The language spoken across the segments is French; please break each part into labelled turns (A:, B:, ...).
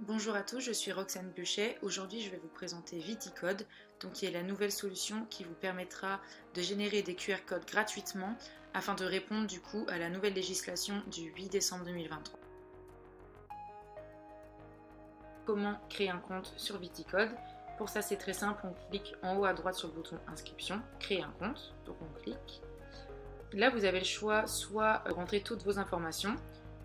A: Bonjour à tous, je suis Roxane Buchet. Aujourd'hui, je vais vous présenter Viticode, qui est la nouvelle solution qui vous permettra de générer des QR codes gratuitement afin de répondre du coup à la nouvelle législation du 8 décembre 2023. Comment créer un compte sur Viticode? Pour ça, c'est très simple, on clique en haut à droite sur le bouton inscription, créer un compte, donc on clique. Là, vous avez le choix, soit rentrer toutes vos informations,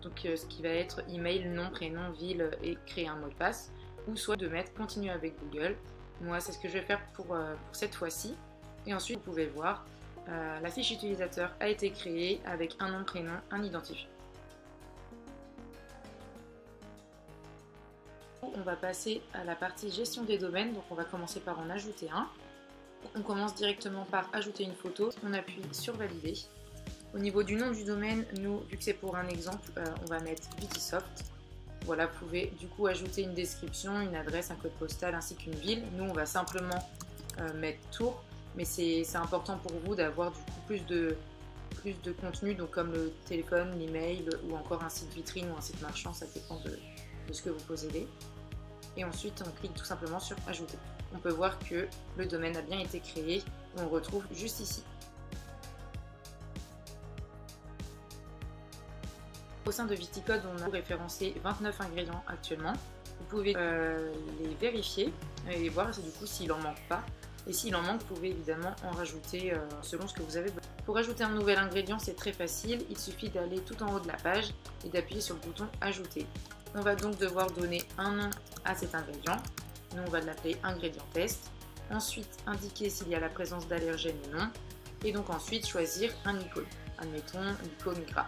A: ce qui va être email, nom, prénom, ville et créer un mot de passe, ou soit de mettre continuer avec Google. Moi, c'est ce que je vais faire pour cette fois-ci. Et ensuite, vous pouvez voir, la fiche utilisateur a été créée avec un nom, prénom, un identifiant. On va passer à la partie gestion des domaines, donc on va commencer par en ajouter un. On commence directement par ajouter une photo, on appuie sur valider. Au niveau du nom du domaine, nous, vu que c'est pour un exemple, on va mettre Vitisoft. Voilà, vous pouvez du coup ajouter une description, une adresse, un code postal ainsi qu'une ville. Nous, on va simplement mettre Tours, mais c'est important pour vous d'avoir du coup plus de contenu, donc comme le téléphone, l'email ou encore un site vitrine ou un site marchand, ça dépend de ce que vous possédez. Et ensuite, on clique tout simplement sur ajouter. On peut voir que le domaine a bien été créé, on le retrouve juste ici. Au sein de Viticode, on a référencé 29 ingrédients actuellement. Vous pouvez les vérifier et voir du coup s'il en manque pas. Et s'il en manque, vous pouvez évidemment en rajouter selon ce que vous avez besoin. Pour ajouter un nouvel ingrédient, c'est très facile. Il suffit d'aller tout en haut de la page et d'appuyer sur le bouton ajouter. On va donc devoir donner un nom à cet ingrédient. Nous, on va l'appeler ingrédient test. Ensuite, indiquer s'il y a la présence d'allergènes ou non. Et donc ensuite, choisir un icône. Admettons l'icône gras.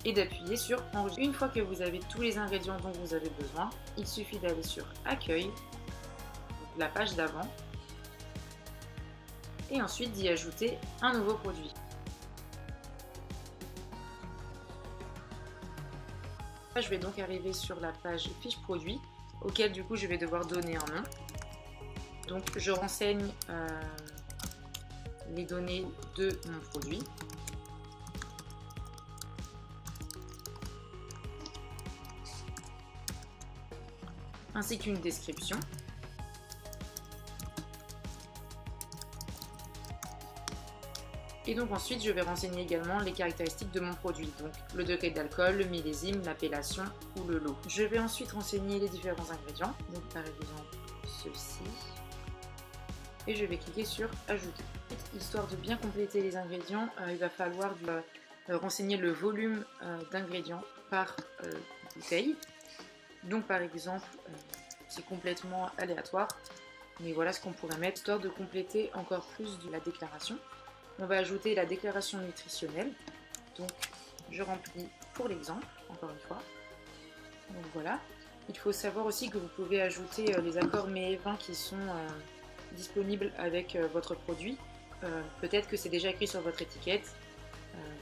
A: Et d'appuyer sur enregistrer. Une fois que vous avez tous les ingrédients dont vous avez besoin, il suffit d'aller sur accueil, la page d'avant, et ensuite d'y ajouter un nouveau produit. Je vais donc arriver sur la page fiche produit, auquel du coup je vais devoir donner un nom. Donc je renseigne les données de mon produit. Ainsi qu'une description. Et donc ensuite je vais renseigner également les caractéristiques de mon produit, donc le degré d'alcool, le millésime, l'appellation ou le lot. Je vais ensuite renseigner les différents ingrédients, donc par exemple ceci, et je vais cliquer sur ajouter. Histoire de bien compléter les ingrédients, il va falloir renseigner le volume d'ingrédients par bouteille. Donc par exemple, c'est complètement aléatoire, mais voilà ce qu'on pourrait mettre, histoire de compléter encore plus de la déclaration. On va ajouter la déclaration nutritionnelle, donc je remplis pour l'exemple, encore une fois. Donc voilà, il faut savoir aussi que vous pouvez ajouter les accords mets et vins qui sont disponibles avec votre produit. Peut-être que c'est déjà écrit sur votre étiquette,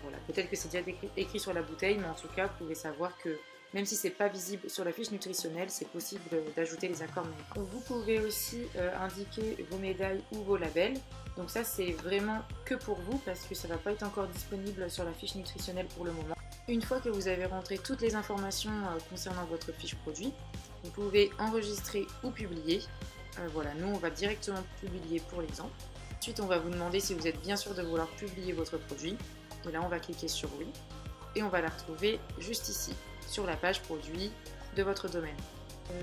A: voilà. Peut-être que c'est déjà écrit sur la bouteille, mais en tout cas, vous pouvez savoir que même si c'est pas visible sur la fiche nutritionnelle, c'est possible d'ajouter les accords mets. Vous pouvez aussi indiquer vos médailles ou vos labels. Donc ça, c'est vraiment que pour vous parce que ça va pas être encore disponible sur la fiche nutritionnelle pour le moment. Une fois que vous avez rentré toutes les informations concernant votre fiche produit, vous pouvez enregistrer ou publier. Voilà, nous on va directement publier pour l'exemple. Ensuite, on va vous demander si vous êtes bien sûr de vouloir publier votre produit. Et là, on va cliquer sur oui. Et on va la retrouver juste ici, sur la page produit de votre domaine.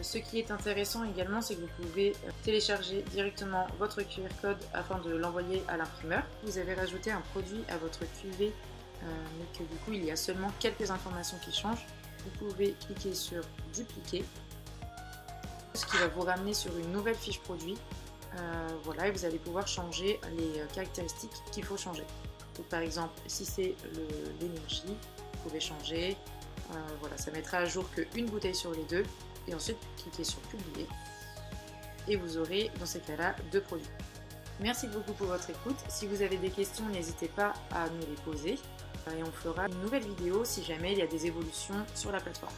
A: Ce qui est intéressant également, c'est que vous pouvez télécharger directement votre QR code afin de l'envoyer à l'imprimeur. Vous avez rajouté un produit à votre cuvée, mais que du coup il y a seulement quelques informations qui changent. Vous pouvez cliquer sur dupliquer, ce qui va vous ramener sur une nouvelle fiche produit. Voilà, et vous allez pouvoir changer les caractéristiques qu'il faut changer. Donc, par exemple, si c'est l'énergie, vous pouvez changer. Voilà, ça mettra à jour qu'une bouteille sur les deux. Et ensuite, cliquez sur publier. Et vous aurez, dans ces cas-là, 2 produits. Merci beaucoup pour votre écoute. Si vous avez des questions, n'hésitez pas à nous les poser. Et on fera une nouvelle vidéo si jamais il y a des évolutions sur la plateforme.